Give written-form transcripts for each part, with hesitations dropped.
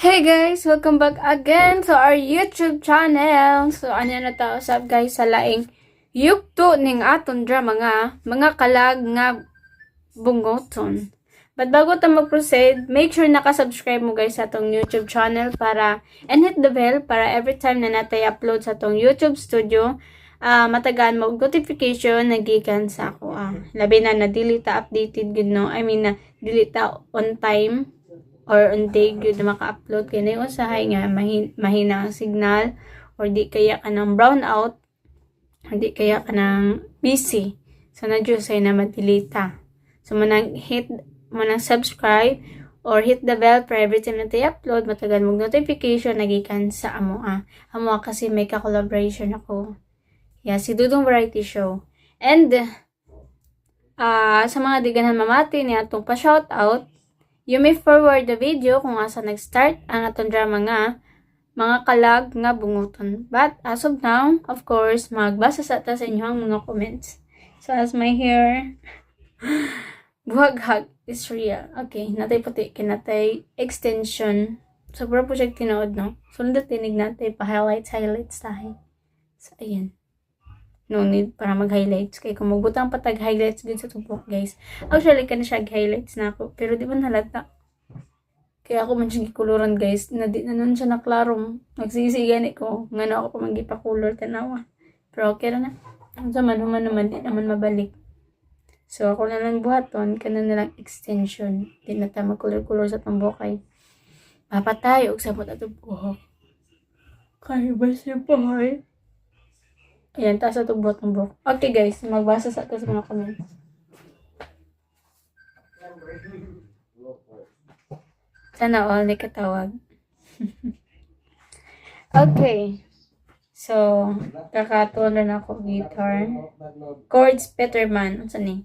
Hey guys! Welcome back again to our YouTube channel. So, ano na to? What's up guys? Sa laing yukto ning aton drama nga, mga kalag nga bungoton. But bago ta mag-proceed, make sure nakasubscribe mo guys sa atong YouTube channel and hit the bell para every time na natay upload sa atong YouTube studio, matagaan mo notification na gikan sa ako. Labi na dili ta updated gud no. I mean na dili ta on time or on day good na maka-upload kaya na yung usahay nga mahina ang signal or di kaya ka ng brown out or di kaya ka ng busy so na Diyos ay na matilita so manang subscribe or hit the bell para every time na tayo upload matagal mong notification nagikan sa amo kasi may ka-collaboration ako si Dudong Variety Show and sa mga di ganahan mamati niya itong pa-shoutout. You may forward the video kung asa nag-start ang atong drama nga mga kalag nga bunguton. But as of now, of course, magbasa sa inyo ang mga comments. So as my hair, buhaghag is real. Okay, natay puti, kinatay extension. So puro po siya tinood, no? So tinig natin, pa-highlights tayo. So ayan. No need para mag-highlights. Kaya kung magbutang patag-highlights din sa tubok, guys. Actually, ka na siya highlights na ako. Pero di ba halata? Kaya ako man siya kuluran, guys. Na di na nun siya naklarong. Nagsisigan ko. Nga na ako pa magipakulor tanawa. Pero okay na. Ang sama naman di naman mabalik. So, ako na lang buhaton. Kana na lang extension. Di na tayo magkulor-kulor sa tambokay. Papatay. Og sabot ato buhok. Kaya ba siya pahay? Ayan, taas sa tubot ng buhok. Okay guys, magbasa sa ito sa mga comments. Sana all ni katawag. Okay. So, kakatulan ako guitar. Chords Peterman. Ano saan eh?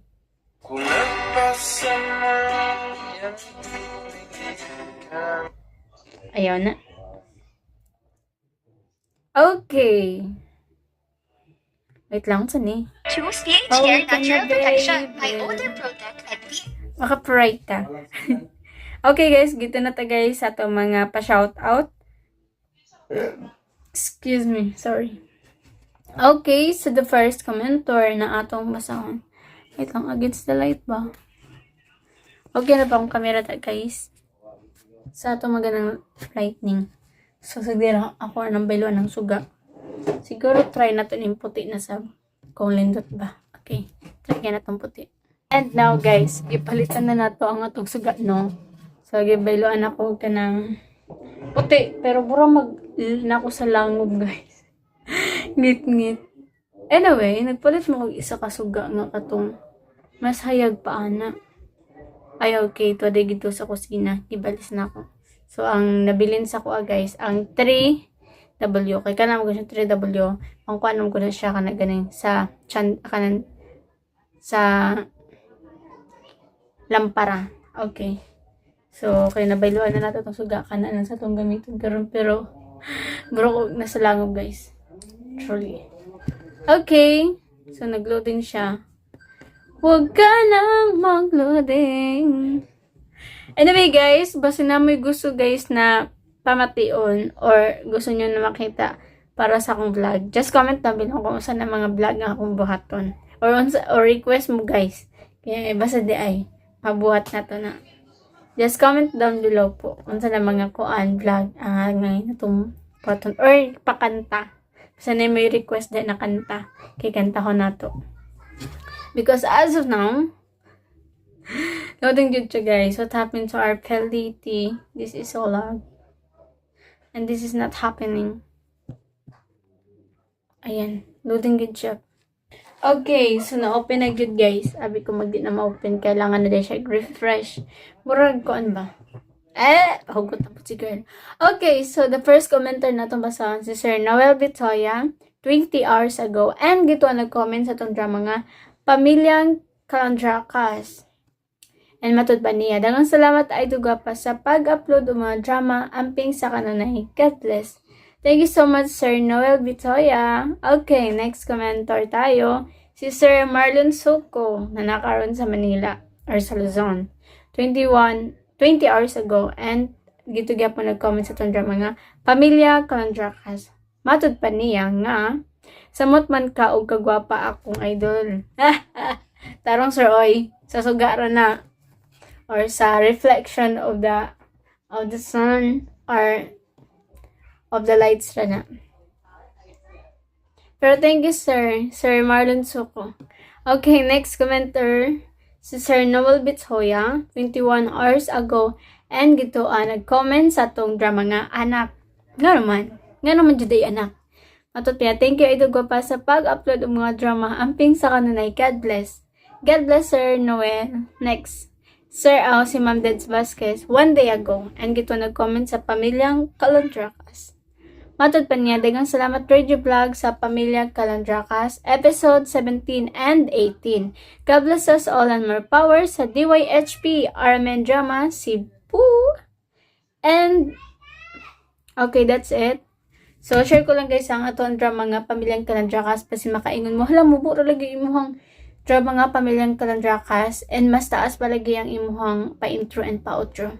Ayaw na. Okay. Wait lang, saan eh? Choose PH Hair Natural Protection by Odor Protect at P. Maka-pride ta. Okay guys, gito na ta guys sa itong mga pa-shoutout. Excuse me, sorry. Okay, so the first commenter na atong basahon. Wait lang, against the light ba? Okay na pa akong camera ta guys. Sa itong magandang lightning. So, sagdira ako ng bayluan ng suga. Siguro try natin yung puti na sab. Kung lindot ba. Okay. Try na itong puti. And now guys, ipalitan na nato ang atong sugat no. So gibayloan ako ka ng puti. Pero burang na ako sa langob guys. Ngit-ngit. Anyway, nagpalit mo kong isa ka suga nga katong mas hayag pa ana. Ay okay, to day gito sa kusina. Ibalis na ako. So ang nabilin sa ko guys, ang 3W. Kaya kanam ko siya 3W. Ang kuanam ko na siya ganing sa kanan sa lampara. Okay. So, kaya nabayluan na natin itong suga. Kanan sa itong gamitin. Pero bro, nasa langob guys. Truly. Okay. So, nagloading siya. Huwag ka nang magloading. Anyway guys, basta na may gusto guys na pamation or gusto nyo na makita para sa akong vlog, just comment down below kung saan na mga vlog nga akong buhaton or request mo guys, kaya basta di ay mabuhat na to na, just comment down below po kung saan na mga kuan vlog ngayon itong buhaton or pakanta, basta na may request din na kanta, kaya kanta ko na to because as of now loading dito siya guys. What happened to our PLDT? This is so loud and this is not happening. Ayan, loading good siya. Okay, so na-open na good guys. Abi ko magdi na ma-open, kailangan na din siya refresh. Murag ko ba? Hugot na po si girl. Okay, so the first commenter na itong basahan si Sir Noel Vitoya 20 hours ago. And gito nag-comment sa itong drama nga, Pamilyang Kalandrakas. And matud ba niya? Dagang salamat ay duga pa sa pag-upload ng mga drama amping sa kanunay. God bless. Thank you so much, Sir Noel Vitoya. Okay, next commenter tayo. Si Sir Marlon Soco na nakaroon sa Manila or sa Luzon. 20 hours ago. And gito gyapon nag-comment sa tong drama nga Pamilya Calandrakas. Matud pa niya nga samot man ka og kagwapa akong idol. Tarong sir oy, sa sugara na or sa reflection of the sun or of the lights ra na. Pero thank you Sir Marlon Suko. Okay, next commenter si Sir Noel Bitsoya 21 hours ago and gito nag-comment sa tong drama nga anak. Nga naman jud ay anak. Matot niya, thank you idol ko pa sa pag-upload ng mga drama amping sa kanunay. God bless. God bless Sir Noel. Next, Sir si Ma'am Deds Vasquez 1 day ago and gito nag-comment sa Pamilyang Calandrakas. Matod pa niya, dagang salamat Radio Vlog sa Pamilya Calandrakas, episode 17 and 18. God bless us all and more power sa DYHP RMN Drama Cebu. And, okay, that's it. So, share ko lang guys ang aton drama nga Pamilyang Calandrakas kasi makaingon mo. Hala, mubura lagi imuhang drama nga Pamilyang Calandrakas and mas taas palagi ang imuhang pa-intro and pa-outro.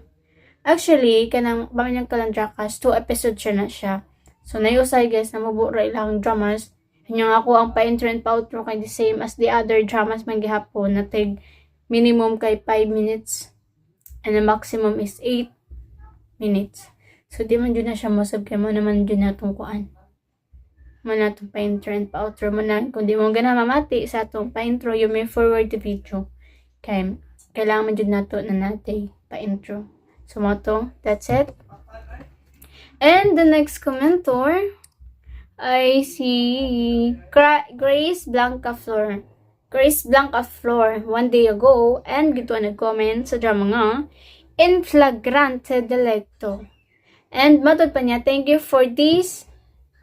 Actually, kanang Pamilyang Calandrakas, 2 episodes siya na siya. So, naiusay guys na mabura ilang dramas. Hanyang ako ang pa-intro and pa-outro kay the same as the other dramas man gihapon na tig minimum kay 5 minutes and the maximum is 8 minutes. So, di man dyan na siya masab kay mo naman dyan na itong kuan. Mo na itong pa-intro and pa-outro mo na. Kung di mo gana mamati sa itong pa-intro, you may forward the video. Kaya, kailangan man dyan na ito na natin pa-intro. So, mo to, that's it. And the next commenter ay si Grace Blanca Flor. Grace Blanca Flor 1 day ago and gito nag-comment sa drama nga In Flagrante Delicto. And matod pa niya, thank you for this.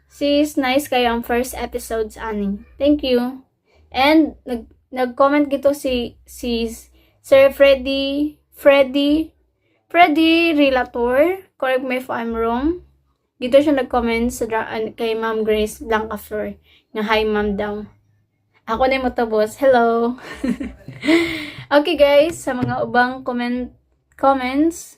Sis, nice kayo ang first episodes ani. Thank you. And nag-comment gito si Sir Freddy Relator. Correct me if I'm wrong. Gito siya nag-comment sa kay Ma'am Grace Blanca Flor na hi ma'am daw. Ako na yung matabos. Hello! Okay guys, sa mga ubang comments.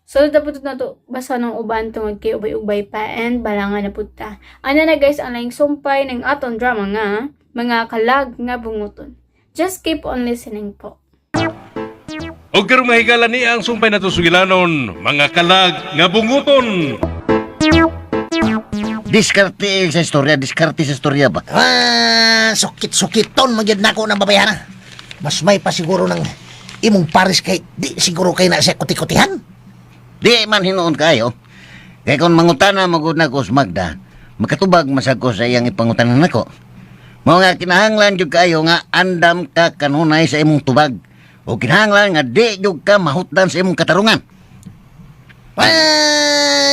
So, dapat na to basa ng uban tungod kay ubay-ubay pa and balangan na puta. Ano na guys, ang laing sumpay ng aton drama nga, mga kalag nga bunguton. Just keep on listening po. O karong mahigala ni ang sumpay na to sugilanon, mga kalag nga bunguton. Diskarte sa istorya ba? Sukit-sukiton magyad na ako ng babayana. Mas may pa siguro ng imong pares kay di siguro kay na siya kuti-kutihan. Di man hinuon kayo. Kaya kung mangutana magud na ko sa Magda, makatubag masag ko sa iyang ipangutanan nako. Mao nga kinahanglan jud kayo nga andam ka kanunay sa imong tubag. O kinahanglan nga di jud ka mahutdan sa imong katarungan.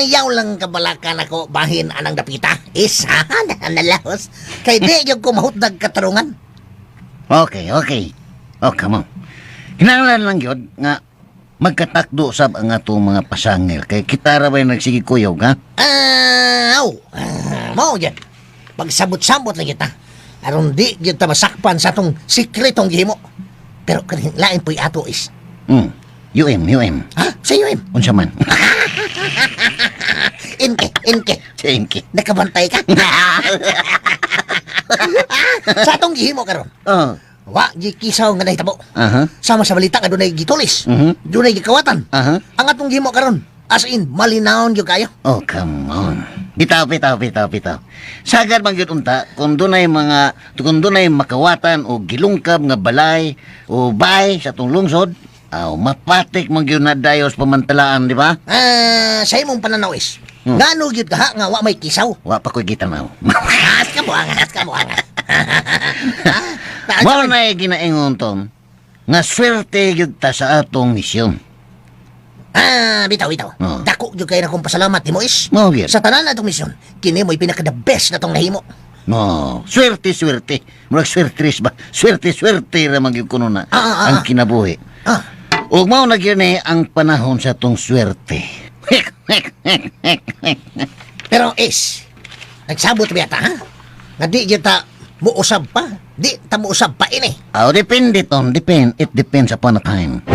Yaw lang kabalakan ako bahin anang dapita. Isa nalahos. Kay di jud ko mahutdag katarungan. Okay. O, come on. Kinahanglan lang yun nga magkatakdo sab ang atong mga pasangil. Kay kita ra ba'y nagsige kuyaw, ha? Mao dyan. Pagsabot-sabot lang kita. Aron di kita masakpan sa atong sikretong gihimo. Pero kaning lain po'y ato is. UM. Ha? Sa UM? Unsa man? Inke. Sa Inke. Nakabantay ka? Sa atong gihimo karon. Wa gi kisaw nga nahitabo. Sama sa balita nga dunay gitulis. Dunay gikawatan. Ang atong gihimo karon as in malinawon gyud kayo. Oh, come on. Bitaw. Sagad man gyud unta kung dunay makawatan o gilungkab nga balay o bay sa atong lungsod, mapatik man gyud na dayos pamantalaan, di ba? Sa imong pananaw is. Ngano gyud ka nga wa may kisaw? Wa pa koy gitanaw. Has ka mo angas. Mao na ginaingon ton nga swerte gyud ta sa atong misyon. Bitaw. Dako gyud kay na kong pasalamat nimo is. Mao gyud. Sa tanan atong misyon, kini mo'y pinaka the best na tong nahimo. No, swerte. Murag swertris ba? Swerte ra man gyud kuno na ang kinabuhi. Ug mao na gyud ni ang panahon sa tong swerte. Pero is, nagsabot ba ta, ha? Nga di gyud ta muusab pa. Di ta muusab pa ini. Depende ton. It depends upon the time.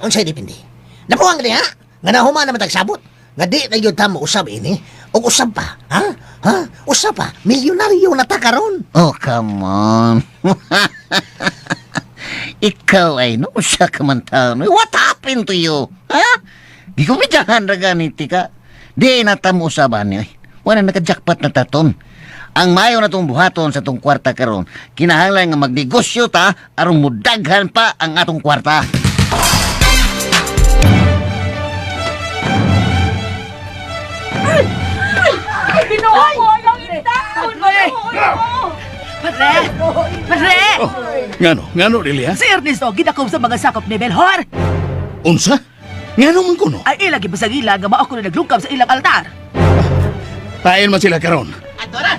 Unsay depende? Napuwang gani ha? Nga nahuman naman tagsabot. Nga di na yun tamo usab ini. O usab pa, ha? Ha? Usab pa, milyonaryo na ta karon. Oh, come on. Ikaw ay no siya kamantaon. What happened to you? Ha? Di ko bidyahan ra ganiti ka. Di na tamo usaban ni. Wala naka-jackpot na taton. Ang mayo na tong buhaton sa tong kwarta karon. Kinahanglan nga magnegosyo ta aron mudaghan pa ang atong kwarta. Ginoo ko ang itaon! Padre! Ngano, Lilia? Si Ernesto, ginakom sa mga sakop ni Belhor! Unsa? Ngano man kuno? Ay ilagi ba sa gila nga mao ko na naglungkab sa ilang altar? Pain man sila karon. Ato na,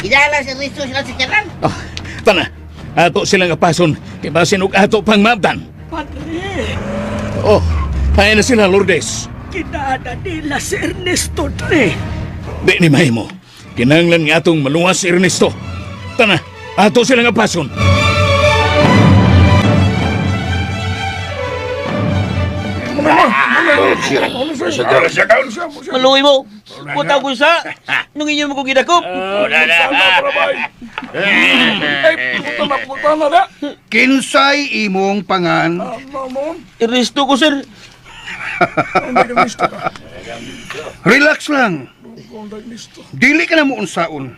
Gidala si Risto sila si Tiyanan. Oh, tana, ato silang apason. Kibasin og ato pang mabdan. Padre! Oh, pain na sila, Lourdes. Kinada nila si Ernesto, Dre! Di ni mahimo. Kinahanglan nga atong maluwas si Ernesto. Tana, ato silang apason. Maluoy mo. Putaw ko sa. Nung inyo mo kong ginakop. Kinsay imong pangan? Iristo ko, sir. Relax lang. Dili ka na mo unsaon.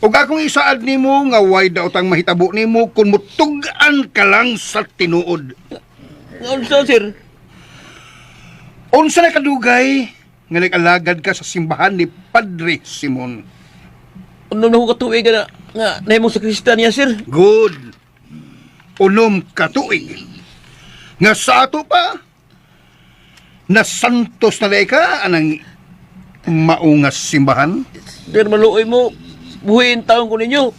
Ug akong isaad nimo nga way daw tang mahitabo nimo kung mutugan ka lang sa tinuod. Unsa, sir? Unsa na kadugay nga nag-alagad ka sa simbahan ni Padre Simon? Ano na ko katuig na nga nahimong sa Kristiyan niya, sir? Good. Unom katuig. Nga sa ato pa, na santos na day ka anang maungas simbahan. Sir, maluoy mo. Buhiin taon ko ninyo.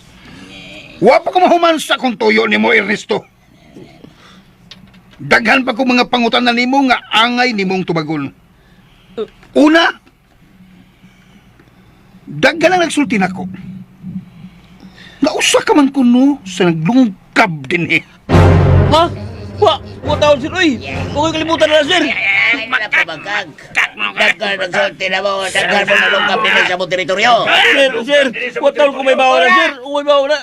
Wa pa ko mahumansa kung tuyo ni mo, Ernesto. Daghan pa ko mga pangutan na nimo nga angay nimong tubagon. Una, daghan ang nagsulti nako. Nausa ka man kuno sa naglungkab din eh. Ha? Wa taon, sir. Uy, huwag kalimutan na, sir. Magkabagag. Daghan nagsulti na mo. Daghan mo nalungkap din sa mong teritoryo. Sir, wa taon ko may bawa na, sir. May bawa na.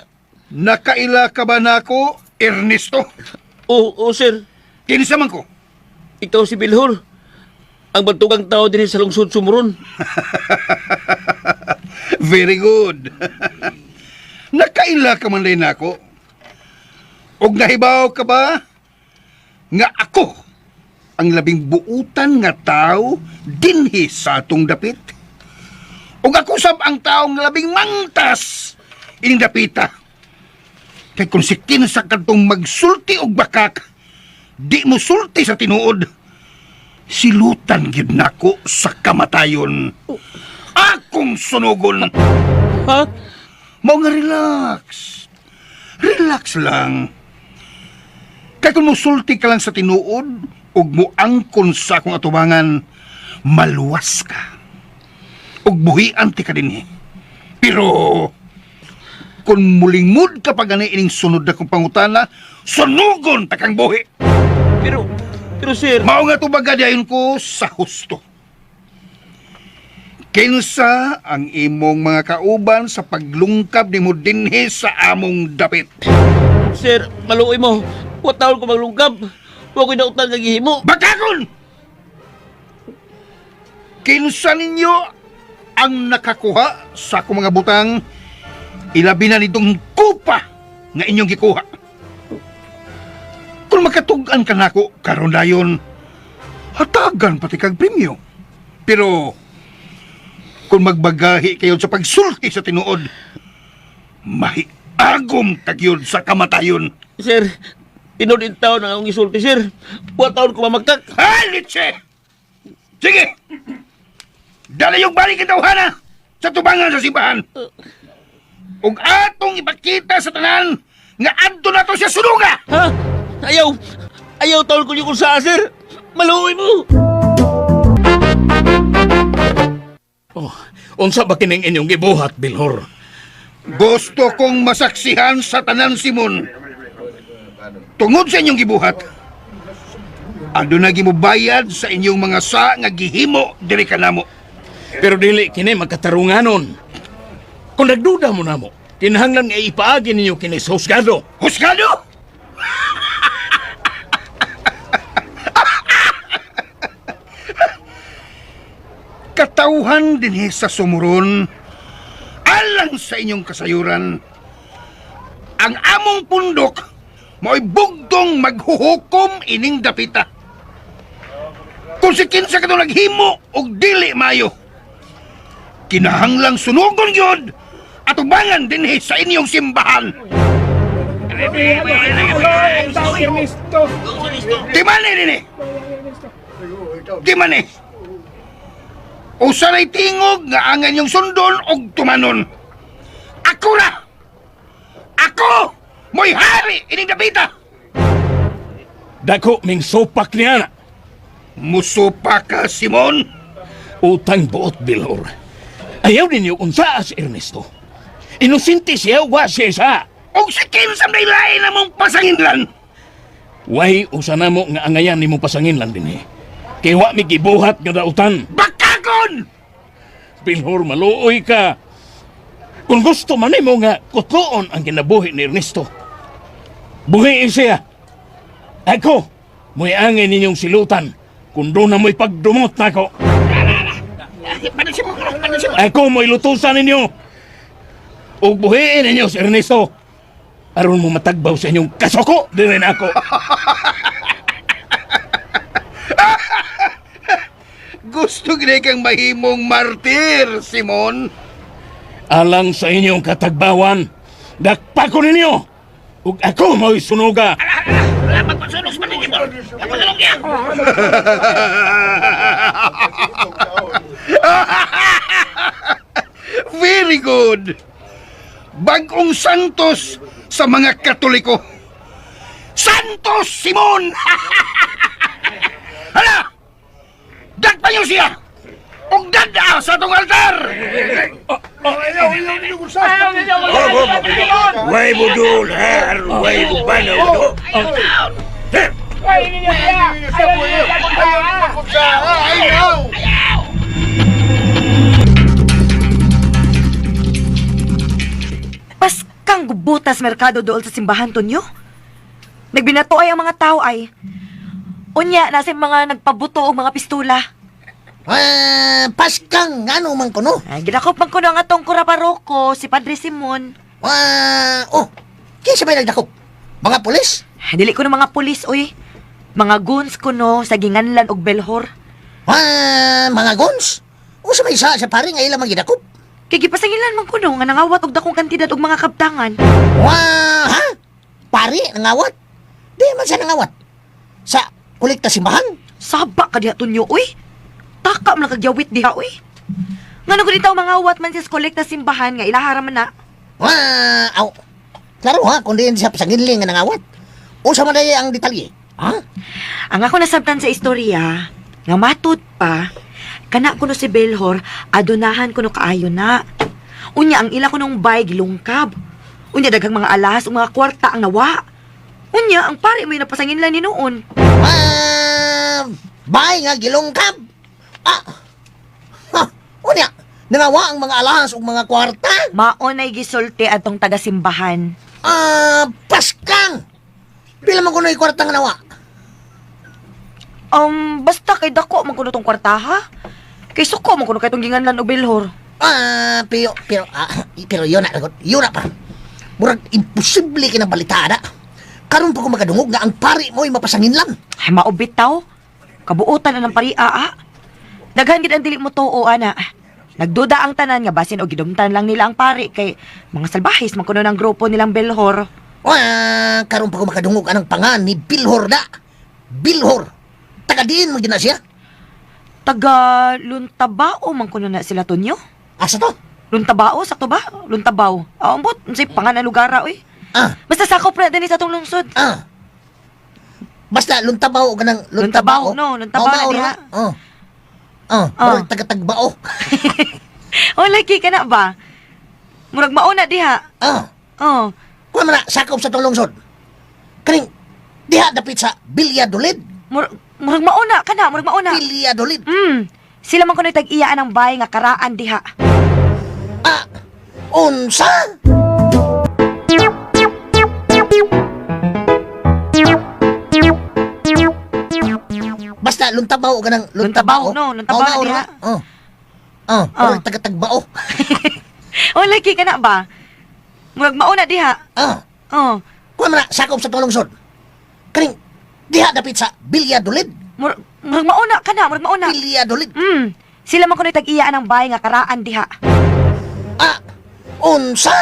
Nakaila ka ba nako, Ernesto? Oo, sir. Kinsa man ko? Ikaw si Bilhor. Ang bantugang tao din sa lungsod Sumuron. Very good. Nakaila ka man rin ako. Og nahibaw ka ba nga ako ang labing buutan nga tao dinhi sa atong dapit? Og ako sab ang taong labing mangtas ining dapita. Kay kung si kinsa kadtong magsulti og bakak, di mo sulti sa tinuod. Silutan gid nako sa kamatayon. Akong sunugon. Ha? Mao nga relax. Relax lang. Kaya kung musulti ka lang sa tinuod, ug mo angkon sa akong atubangan, maluwas ka. Ug buhian ti ka dinhi. Pero, kung mulingmod ka pa gani ining sunod na kong pangutana, sunugon ta kang buhi. Pero sir... Mao nga tubaga dayon ko sa husto. Kinsa ang imong mga kauban sa paglungkab nimo dinhi sa among dapit? Sir, maluoy mo. Wa taon ko maglungkab. Huwag ko nautan nga gihimo. Bakakon! Kinsa ninyo ang nakakuha sa akong mga butang, ilabi na nitong kupa nga inyong gikuha. Kung makatugan ka nako karon dayon, hatagan pati kag premyo. Pero kung magbagahi kayo sa pagsulti sa tinuod, mahiagom kagyod sa kamatayon. Sir, tinod in taon ang akong isulti, sir. Wa taon ko mamagtak. Halitse! Sige! Dala yung balik ang tawhana sa tubangan sa simbahan. Ug atong ipakita sa tanan nga adto na to siya sunuga! Ha? Ayaw taon ko yung kung saan, sir. Maluoy mo. Oh, unsa ba kining inyong gibuhat, Bilhor? Gusto kong masaksihan sa tanan, Simon. Tungod sa inyong gibuhat, Ando na gimubayad sa inyong mga sa nga gihimo diri kanamo. Pero dili kini magkatarunganon. Kung nagduda mo namo, kinahanglan nga ipaagi ninyo kini sa husgado. Husgado! Katauhan dinhi sa sumuron, alang sa inyong kasayuran, ang among pundok mo'y bugtong maghuhukom ining dapita. Kung si kinsa ka naghimo og dili mayo, kinahanglang sunugon yun at ubangan dinhi sa inyong simbahan. Timani dinhi! Timani! Usa na'y tingog nga angan yung sundon og tumanon. Ako na! Ako! Mo'y hari ining dapita! Dako ming sopak niya na. Musupa ka, Simon? Utang buot, Bilhor. Ayaw ninyo unsa si Ernesto. Inusinti siya, wa siya sa. Og si kinsam na ilain na mong pasanginlan. Way usa na mo nga angayan ni mo pasangin lang din eh. Kay wa mi gibuhat nga dautan. Bakakon! Bilhor, maluoy ka. Kung gusto man mo nga kutuon ang kinabuhi ni Ernesto, buhiin siya. Ako, mo'y angin ninyong silutan kung doon na mo'y pagdumot na ako. Ako mo'y lutusan ninyo. O buhiin ninyo si Ernesto. Aron mo matagbaw sa inyong kasoko, din rin ako. Gusto gina kang mahimong martir, Simon. Alang sa inyong katagbawan, dakpa ko ninyo. Ug ako mo'y sunuga. Very good. Bagong santos sa mga Katoliko. Santos Simon! Hala! Dakpa niyo siya! Og dada sa tong altar! Way budul, har! Way bubanaw! Pas kang gubutas merkado dool sa simbahan tonyo. Nagbinato ay ang mga tao ay. Unya, nasa mga nagpabuto og mga pistula. Paskang, ano man kuno? Ay, ginakop man ko nga tong kuraparoko, si Padre Simon. Kinsa ba nagdakop? Mga pulis? Dili ko ng mga pulis, uy. Mga guns ko no, sa ginganlan og belhor. Mga guns? O sa may isa sa pare nga ilang magidakop? Kay gipasangilan man ko no, nga nangawat og dakong kantidad og mga kabtangan. Ha? Pare, nangawat? Di man siya nangawat. Sa kolekta simbahan? Saba ka diha tunyo, uy. Taka man kagyawit diha, uy. Ngano ko ditaw mangawat man sa kolekta simbahan nga ilahara man na. Klaro ha, kung diyan siya pasanginling nga nangawat. O sa manay ang detalye? Ha? Ang ako nasabtan sa istorya, nga matud pa, kana kuno si Belhor, adunahan kuno kaayo na. Unya ang ila kunong bay gilungkab. Unya daghang mga alas o mga kwarta ang nawa. Unya ang pare mo yung napasangin lang ni noon. Bay nga gilungkab. Unya, nangawa ang mga alahas o mga kwarta. Maonay gisulti atong taga-simbahan. Paskang! Pila man kuno yung kwarta nga nawa? Basta kay dako man kuno tong kwarta ha. Kay suko man kuno kay tong ginganlan o Belhor. Pero yun na pa. Murag imposible kinabalitada. Karon pa ko makadungog nga ang pari mo'y mapasangin lang. Ay, maubitaw. Kabuutan na ng paria, Daghan gid ang dili mo tuo, ana. Nagduda ang tanan nga basin o gidumtan lang nila ang pari kay mga salbahis man kuno ng grupo nilang Belhor. Karon pa ko makadungog anang pangan ni Bilhor na. Bilhor. Taga din mo gina siya. Taga Luntabao man kuno na sila tunyo. Asa to? Luntabao, sakto ba? Luntabaw. Ambot, unsay pangan na lugar oy. Basta sakop na din sa tong lungsod. Basta luntabaw o ganang Luntabaw, no, Luntabaw na diha. Murag taga-tagbao. Lagi ka na ba? Murag mauna diha. Kuha man na, sakop sa tong lungsod. Kaning, diha dapit sa Bilyadolid. Murag mauna ka na, murag mauna. Bilyadolid. Sila man kuno'y tag-iyaan ng bahay nga karaan diha. Ah, unsa? Basta luntabaw ka ng Luntabaw, no? Luntabaw diha. Pero taga-tagbao. O, lagi ka na ba? Murag mauna diha. Oh. Kuha mo na, sakop sa tulungsod. Kaning, diha dapit sa Bilyadolid. Murag mauna ka na, murag mauna. Bilyadolid. Sila man kuno'y tag-iyaan ng bahay nga karaan diha. Ah, unsa?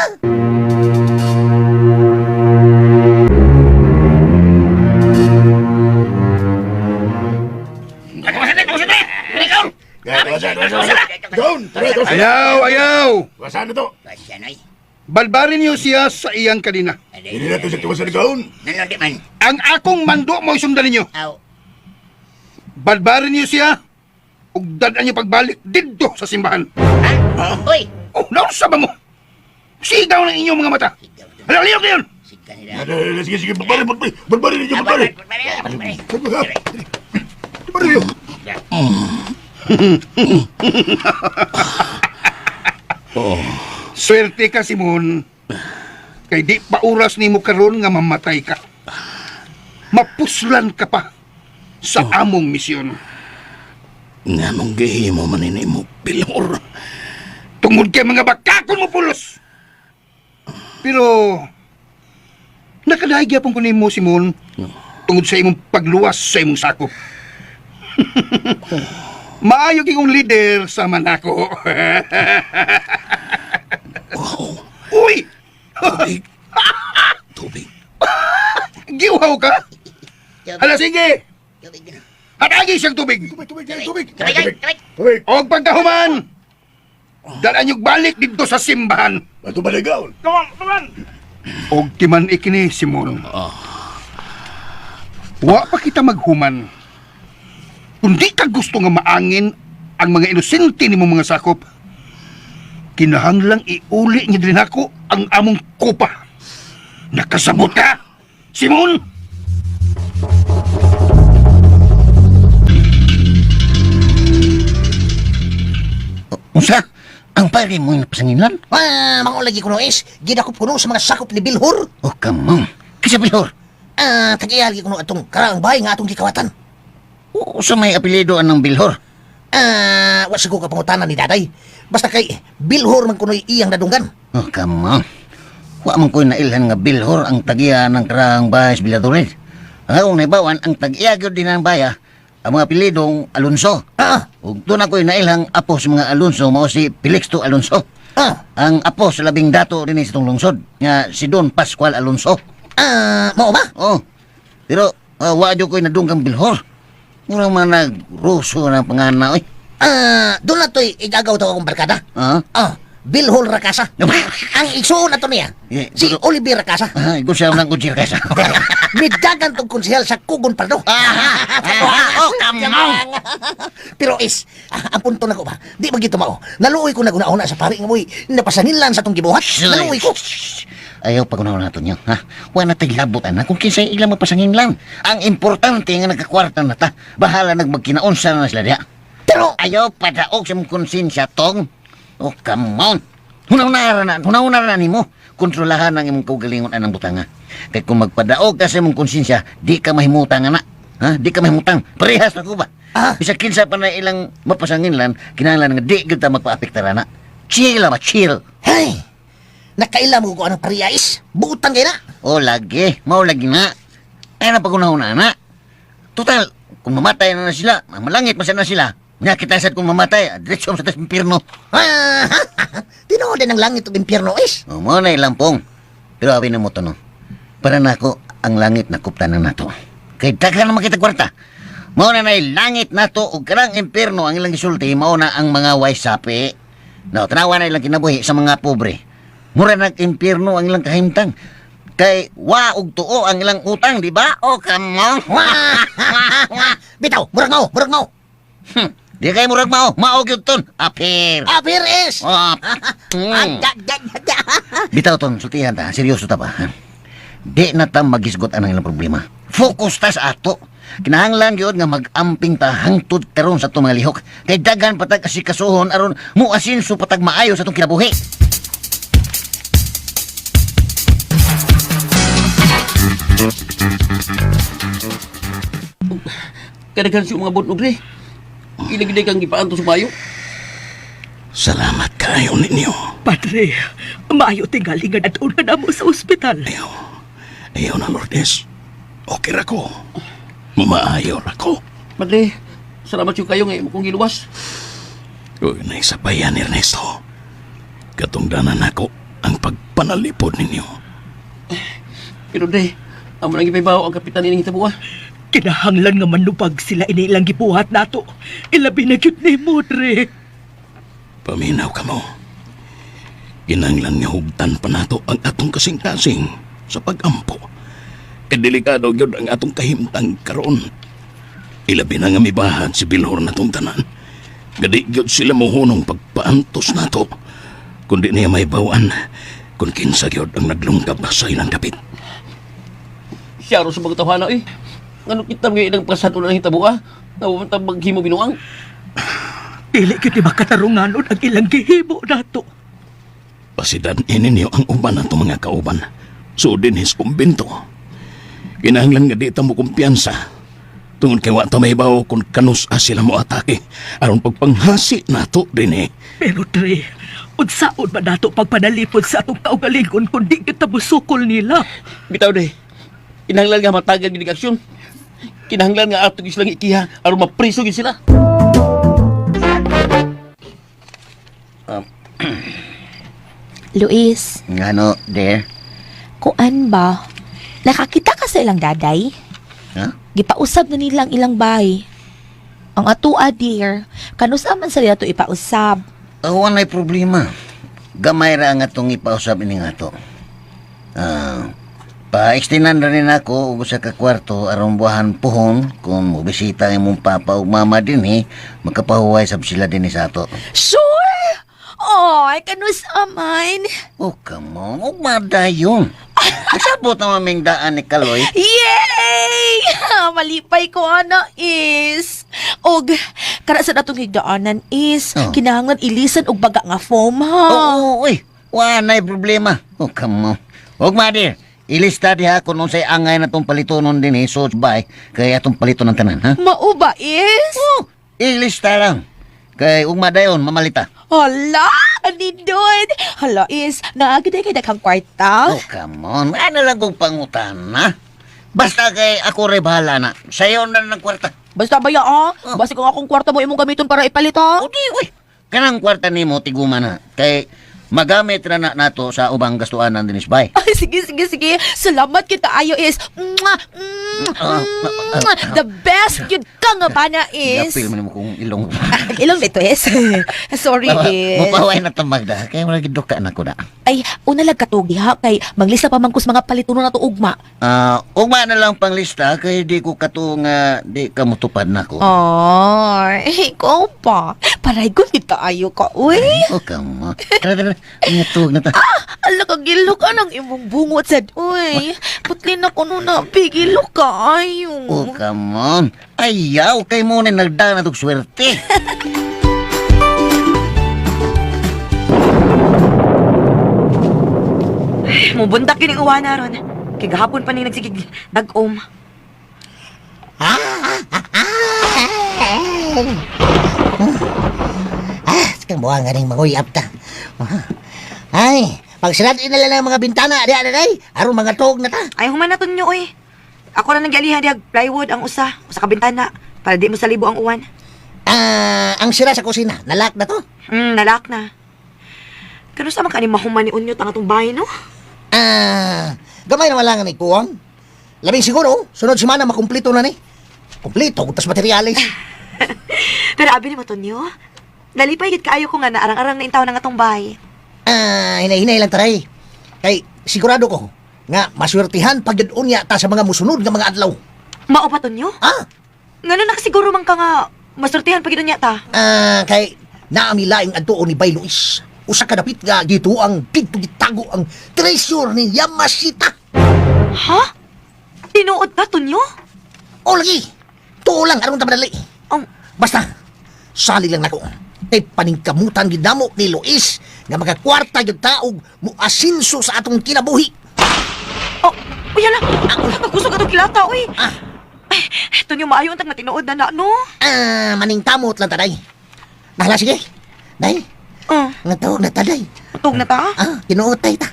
Ayaw! Saan to? Balbarin niyo siya sa iyang kanina. Hindi na to sa tiwasan gaon. Ang akong mando mo isundan ninyo. Balbarin niyo siya ug dadaan niyo pagbalik didto sa simbahan. Uy! Oh, nausa ba mo? Sigaw ng inyong mga mata. Hala, liyok na yun! Sige, balbarin ninyo, balbarin. Balbarin niyo. Swerte ka, Simon. Kay di pa oras ni mo karon nga mamatay ka. Mapuslan ka pa sa among misyon. Nga mong gihimo manini mo, Bilhor. Tungod kay mga bakakon mo pulos. Pero nakadahigya pong kunin mo, Simon, tungod sa imong pagluwas sa imong sakop. Maayo kong leader sa manako. Uy! Tubig. Tubig. Giwaw ka? Hala, sige! Hatagi siyang tubig! Tubig. O pagkahuman, dalaan niyong balik dito sa simbahan. Bato ba gaon? O timan ikini, Simon. Wa pa kita maghuman. Kung di ka gusto nga maangin ang mga inosente ni mong mga sakop, kinahanglang iuli niya din ako ang among kupa. Nakasabot ka, Simon? Unsa? Ang pari mo yung napasanginlan? Mga lagi ko is, gidakop ko no sa mga sakop ni Bilhor. Oh, come on. Kisa Bilhor? Tag-iyalgi ko no atong karang bahay nga atong gikawatan. Sa may apelido anong Bilhor? Wa siguro ka pangutanan ni daday. Basta kay Bilhor man kuno'y iyang nadunggan. Oh, come on. Wa man ko'y nailhan nga Bilhor ang tagiya ng karang bahay sa Biladorid. Ang naibawan, ang tagiya gyud din ng baya, ang mga apelidong Alonso. Ug doon ako'y nailhang apo sa mga Alonso, mao si Pilixto Alonso. Ang apo sa labing dato rin sa itong lungsod, nga si Don Pascual Alonso. Mao ba? Oh. Pero, wa dyo ko'y nadunggang Bilhor. Murang mga nagruso ng pangana, oy. Doon na to'y igagaw daw akong barkada. Bilhor Rakasa. Ang igsuon na to niya, si Oliver Rakasa. Ikaw siya ng kutsir kaysa. Midagan tong konsehal sa Kugon Pardo. Oh, come on. Pero ang punto na ko ba, di ba gito mao? Naluoy ko na guna-una sa pari nga mo'y napasangilan sa tong gibuhat. Naluoy ko. Ayaw pag-unaw nato niyo, ha? Wala na taglabot, anak, kung kinsay ilang mapasangin lang. Ang importante nga nagkakwarta na ta, bahala nagmagkinaunsa na sila diya. Pero, ayaw padaog sa mong konsensya, Tong. Oh, come on. Hunaw-hunaw na ni mo. Kontrolahan ang imong kaugalingon anang butanga. Kaya kung magpadaog ka sa imong konsensya, di ka mahimutang, anak. Ha? Di ka mahimutang. Parehas na ko ba? Bisa kinsa pa na ilang mapasangin lang, kinahanglan nga di kita magpa-apektar, anak. Chill ba, chill. Hey! Nakaila mo ko anong pariyais? Buutan kayo na? O, lagi. Mau lagi na. Ay, napagunahuna na. Total, kung mamatay na sila, malangit masya na sila. Nakitasan kung mamatay, diretsyo sa impyerno. Tinood din ang langit o impyerno is. O, mo na ilampong. Pero awin na mo to, no? Para na ako, ang langit na kuptanan na to. Kaya daghan naman kita kwarta. Mo na langit na to, o karang impyerno, ang ilang isulti, mo na ang mga waisapi. No, tanawa na ilang kinabuhi sa mga pobre. Mura nag-impyerno ang ilang kahimtang. Kay wa og tuo ang ilang utang, di ba? O kamo. Bitaw, murag mo. Di kay murag mao, mao gyud ton. Apir. Apir is. Bitaw ton, sultihan ta, seryoso ta ba? di na ta magisgot ang ilang problema. Focus ta sa ato. Kinahanglan gyud nga mag-amping ta hangtod karon sa itong mga lihok. Kay dagan patag asikasuhon aron muasin so patag maayo sa itong kinabuhi. Kadaghan siya mga butnog ni. Iligday kang gipaan to sumayo. Salamat kayo ninyo. Padre, maayo tingali nga natunan na mo sa ospital. Ayaw na, Lourdes. Okay ra ko. Mamaayo ra ko. Padre, salamat yung kayo ngayon kong giluwas. Uy, naisabayan ni Ernesto. Katungdanan ako ang pagpanalipod ninyo. Pero de, amo lang ipaybaw ang kapitan ining hitabua. Kinahanglan nga manupag sila inilang gibuhat nato. Ilabi na cute ni mo, Dre. Paminaw ka mo. Kinahanglan nga hugtan pa nato ang atong kasing-kasing sa pag-ampo. E delikado yun ang atong kahimtang karon. Ilabi na nga mibahan si Bilhor na tong tanan. Gadi yun sila mohunong pagpaantos nato. Kundi niya may bawan kung kinsa yun ang naglungkap sa ilang kapit. Siya ro sa mga tawhana eh. Ano kita mga ilang pasado na hitabua? Nawamanta maghimo binuang. Dili kiti makatarunganon ang ilang gihimo nato. Pasidan ininyo ang uban nato mga kauban. So din his kumbento. Kinahanglan nga di ta mo kumpiyansa. Tungod kay wa ta mahibaw kung kanus sila mo atake. Aron pagpanghasi nato din eh. Pero Dre, unsaon ba nato pagpanalipod sa atong kaugalingon kung di kita busukol nila? Bitaw de, kinahanglan nga matagan ginig aksyon. Kinahanglan nga ato gislang ikiha aron mapriso gid sila. Luis, Ngano, dear? kuan ba? Nakakita ka sa ilang daday? Ha? Gipausab na nilang ilang bay. Ang atua, dear. Kanusa man sa to ipausab. Wala problema. Gamay ra nga itong ipausap ini nga to. Pa-extinan rin ako ug sa kakwarto aron buwahan puhon kung mubisita ang imong papa ug mama din makapahuway sab sila din sa ato. Sure! Oy, kanusa man. Oh, come on. Ug madayon. Kasabot na maming daan ni Kaloy. Yay! Malipay ko, ana, is. Og, kana sa natong higdaanan is, kinahanglan ilisan og baga nga foam, ha? Oo, uy. Wanay problema. Oh, come on. Ug madir, ilista diha kung unsay angay na tong palitonon din so bay kay atong paliton ng tanan, ha? Mao ba, is? Ilista lang. Kay ug madayon mamalita. Hala, anindod. Hala, is, naagiday kay daghang kwarta. Oh, come on. Ano lang kong pangutana? Basta kay ako rin bahala na. Sa'yo na ng kwarta. Basta ba ya, Basta kung akong kwarta mo imong gamiton para ipalit, ha? O di, uy. Kanang kwarta ni mo, tiguman na. Kay magamit na nato sa ubang gastuanan din isbay. Ay, sige. Salamat kita, ayo, is. The best yun ka nga ba na, is. Yapil mo kung ilong. Ilong dito, is. Sorry, is. Mapaway na tamagda. Kaya wala giduka na ko na. Ay, una lang katugi, ha? Kay manglista pa mangkus mga palituno na to ugma. Ugma na lang panglista kay di ko kato nga di ka mutupad na ko. Ay, ikaw pa. Paray ko kita ayo ka, uy. Oh, come on. Tara. Ngatuog na ta. Ala ka, gilo ka ng imong bungot sad, uy. Putli na ko na, pigilo ka, ayo. Oh, come on. Ayaw, kay mo na nagdaan na tog swerte. Mubundak yun yung uwana ron. Kay gahapon pa ni nagsigig nag-om. Sakang buha nga rin manguyap ta. Ay, pagsilad inala ng mga bintana, di aron mga tuog na ta. Ay, human na nyo, oy. Ako na nangyalihan diag plywood ang usa ka bintana para di mo salibo ang uwan. Ang sira sa kusina, nalak na to. Nalak na. Kano sa man ka ni mahuman ni unyo tang atong bahay, no? Gamay na wala nga ni kuwang. Labing siguro, sunod semana makumplito na ni. Kumplito, kutas materialis. Pero abi ni mo Tonyo, nalipay gid kaayo ko nga naarang-arang na intaw ng atong bahay. Hinay-hinay lang taray. Kay sigurado ko nga maswertihan pag unya ta sa mga musunod nga mga adlaw. Mao pa Tonyo? Ngano nakasiguro man ka nga masortihan pag niya ta? Kay naami laing adtuon ni Bay Luis. Usa ka dapit nga gito ang pigto gitago ang treasure ni Yamashita. Ha? Tinuod ka, Tonyo? O lagi, tuo lang aron ta madali. Ang... Basta, sali lang nako. Kay paningkamutan gidamo ni Luis nga magakwarta gyud ta og muasinso sa atong kinabuhi. Oh, uya lang. Ako gusto ka itong kilata, uy. Ah. Ay, Tonyo, maayo ang tag-natinood na no? Maningkamot lang ta, day. Nahala, sige. Day, nga na ta, day. Tug na ta? Tinuotay ta.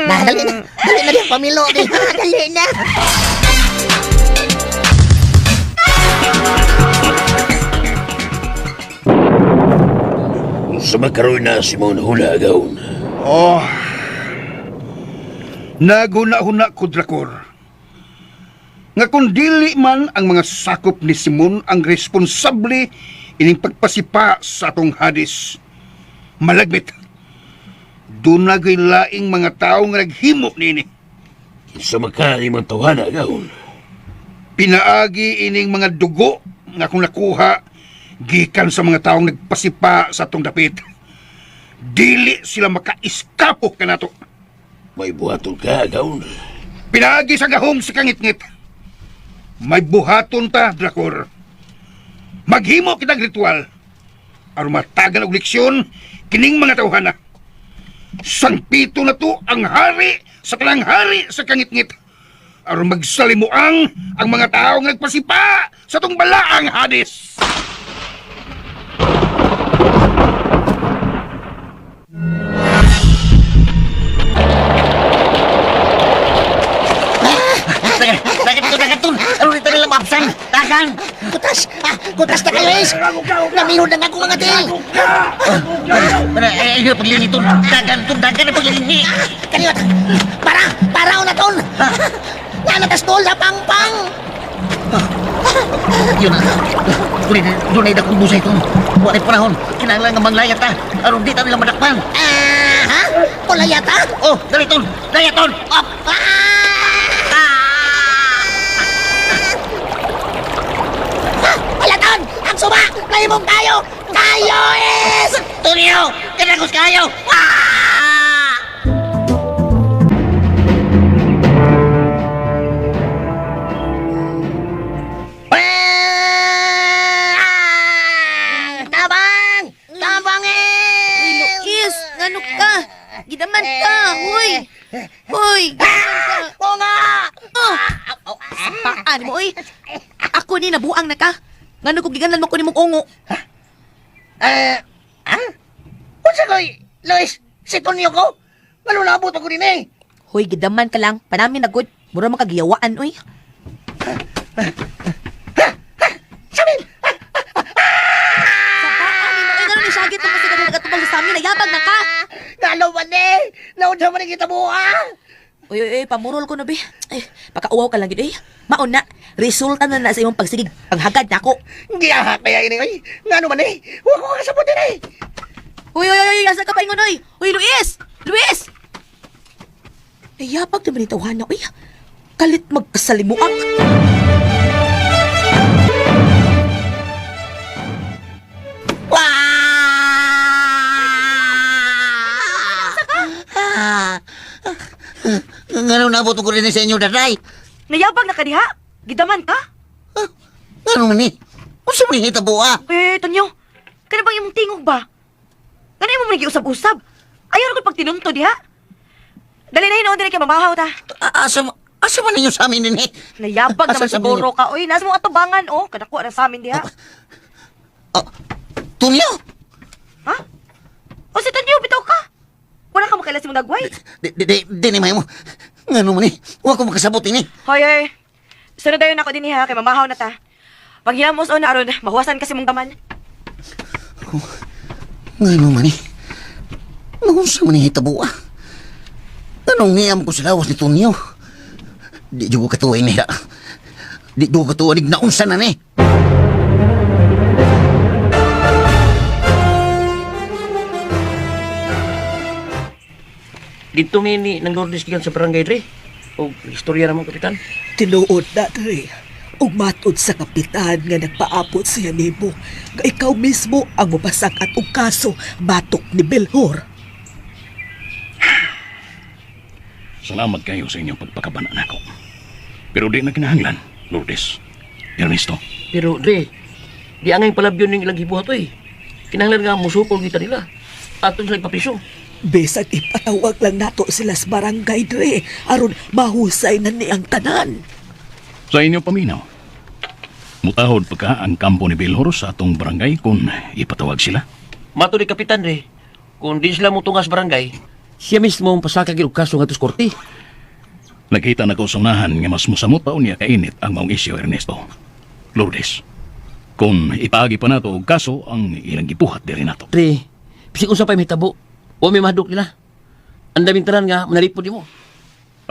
Dali na. Dali na din, pamilo din. Dali na. Sa makaroon na si Mon Hula Agaon. Oh. Naguna-huna ko, Drakor. Nga kung dili man ang mga sakop ni Simon ang responsable ining pagpasipa sa atong hadis. Malagmit. Doon na laing mga tao nga naghimo nini. Sa makalimang tawhana Agaon. Pinaagi ining mga dugo nga kung nakuha gikan sa mga taong nagpasipa sa atong dapit. Dili sila makaiskapo kanato. May buhaton ka Agaon. Pinaagi sa gahom si kangit-ngit. May buhaton ta, Drakor. Maghimo kitang ritual. Aron matagan og leksyon kining mga tawhana. Sangpito na to ang hari sa kanang hari sa kangit-ngit. Aron magsalimuang ang mga taong nagpasipa sa tong balaang hadis. Dagat tun. Ano dito nila mapsan? Dagan. Kutas na kayo, Is. Namihod na nga akong mga til. Ayun, paglini tun. Dagan na paglini. Kaliot. Paraw na ton. Nga natas tol sa pangpang. Yun na. Doon ay dakong busay tun. Wala panahon. Kinahanglan nga manglayat ta. Aron di ta nila madakpan. Ha? Pulayata? Oh, dali tun. Dali tun. Palaton! Ang suba! Mahimong kayo! Kayo, Is! Tunyo! Kinagos kayo! Tabang! Tabang, Is! Luis, ngano ka? Gidaman ka, huy! Huy, gidaman ka. Oo nga! Paan mo, uy. Ako ni nabuang na ka. Ngano ko giganan mo ko ni mong ungo. Unsa ko'y, Luis? Si Tonyo ko? Malulabot ako din eh. Huy, gidaman ka lang. Panami na good. Mura makagiyawaan, uy. Samin! Sa paan ni mo, uy. Ngano ni Shagit mo kasi ganun nagatubang sa amin. Nayabag na ka. Ngalo man eh! Naunsa man kita buha! Uy, pamurol ko na, be. Eh, pakauwaw ka lang yun, eh. Mauna, resulta na sa imong pagsigig. Paghagad na ako. Giyaha kaya ini, oy! Ngano man eh! Huwag ko kasabutin eh! Uy, asa ka pa ingon, uy. Uy, Luis! Luis! Nayabag naman yung tawhana, uy. Kalit magkasalimuak. Ngano nabot ko rin sa inyo, daday? Nayabag na ka diha? Gidaman ka? Ngano man eh? Unsa man hitabo Tonyo, kana bang imong tingog ba? Kana imong nagiusab-usab? Ayaw na ko pagtinunto diha. Dali na hinoon din kay mamahaw ta. Asa man ninyo sa amin din eh? Nayabag naman Asa siguro ka. Uy, nasa mong atubangan, oh. Kadako na sa amin diha. Tunyo? Ha? O si Tonyo, bitaw ka. Wala ka makailas mong nagway. Di ni mo. Ngano man eh? Huwag ko makasabot ini. Hoy. Sunod dayon ako din ha, kay mamahaw na ta. Pag hilamos o na aron, mahuwasan kasi mong daman. Ngano man eh? Naunsa man eh hitabo Anong ngiyam ko sa lawas ni Tunyo? Di juga katuwa ini. Di juga katuwa ni naunsa na ni. Dito ni nang gikan sa barangay dre. O istorya namang kapitan. Tinuod na, Dre. Ug matod sa kapitan nga nagpaabot siya nimo nga ikaw mismo ang mapasakat og kaso batok ni Belhor. Salamat kayo sa inyong pagpakabanan ako. Pero di na kinahanglan, Lourdes. Ernesto. Pero, Dre, di angay palabyon ng ilang gibuhat eh. Kinahanglan nga musukol kita nila. Aton sa ipapiso. Besag ipatawag lang nato sila sa barangay, Dre. Aron mahusay na niyang tanan. Sa inyong paminaw, mutahod pagka ang kampo ni Belhor sa atong barangay kung ipatawag sila. Mato ni Kapitan, Dre, kung di sila mutungas barangay, siya mismo ang pasakag yung kaso nga tos korte. Nakita na ko sa unahan nga mas musamot pa niya kainit ang maong isyo, Ernesto. Lourdes, kung ipaagi pa nato og kaso ang ilang gibuhat diri nato. Dre, bisig unsa pa may tabo, o may mahadok nila. Ang daming tanan nga manalipod mo.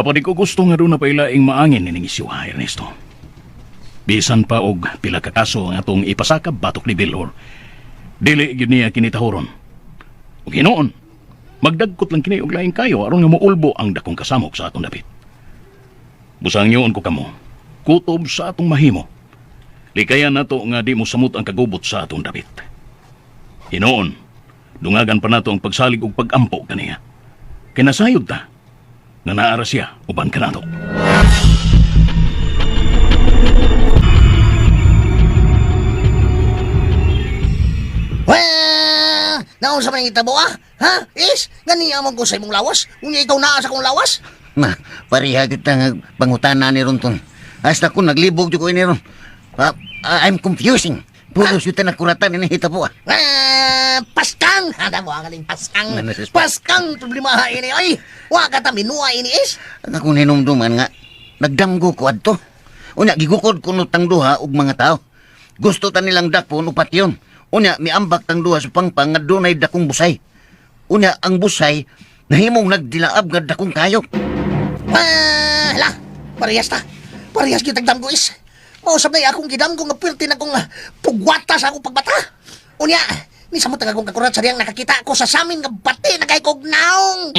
Apo di ko gusto nga doon na pailaing maangin nining isyo, ha, Ernesto. Bisan pa og pila ka kaso ang atong ipasakab batok ni Belhor, dili gyud niya kinitahoron. O ginoon, magdagkot lang kini og laing kayo aron nga moulbo ang dakong kasamok sa atong dapit. Busang yun ko kamo, kutob sa atong mahimo. Likayan nato nga di mo samot ang kagubot sa atong dapit. Hinoon, dungagan pa nato ang pagsalig ug pagampo kaniya. Kinasayod ta, na naara siya uban ka nato. Well, naon sa mga itabo ha? Is, gani amon ko sa imong lawas? Unya ikaw naa sa kong lawas? Ma, pariha kita nga pangutana ni Ronton. Hasta ko naglibog ko ini ron. I'm confusing. Pulos yung tanakuratan ini hitabo Paskang! Hada mo ang aling paskang. Paskang problema ha ini. Ay, wa ka ta minua ini is. Ako ninumduman nga, nagdamgo ko adto. Unya, gigukod ko tang duha ug mga tao. Gusto ta nilang dakpon upat yun. Unya, miambak tang duha sa pangpang nga dunay dakong busay. Unya, ang busay, nahimong nagdilaab nga dakong kayo. Hala, parehas ta. Parehas yung tagdamgo is. Mausap na akong gidamgo nga pwerte na kong pugwata sa akong pagbata. Unya, minsan mo tagagong kakurat sa riyang nakakita ako sa samin nga bati na kay kognaong.